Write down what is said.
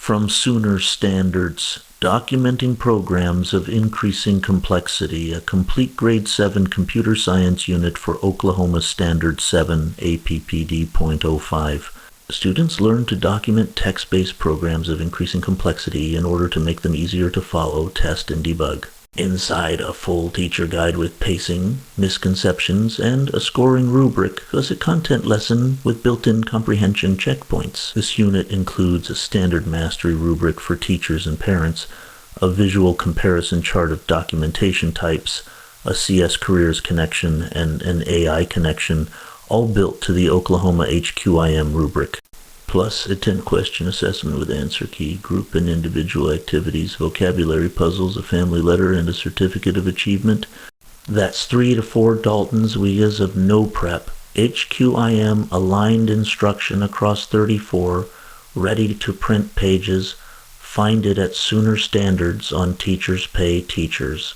From Sooner Standards, Documenting Programs of Increasing Complexity, a complete Grade 7 computer science unit for Oklahoma Standard 7.AP.PD.05. Students learn to document text-based programs of increasing complexity in order to make them easier to follow, test, and debug. Inside a full teacher guide with pacing, misconceptions, and a scoring rubric was a content lesson with built-in comprehension checkpoints. This unit includes a standard mastery rubric for teachers and parents, a visual comparison chart of documentation types, a CS Careers connection, and an AI connection, all built to the Oklahoma HQIM rubric. Plus a 10-question assessment with answer key, group and individual activities, vocabulary puzzles, a family letter, and a certificate of achievement. That's 3 to 4 Dalton's weeks of no prep, HQIM aligned instruction across 34, ready to print pages. Find it at Sooner Standards on Teachers Pay Teachers.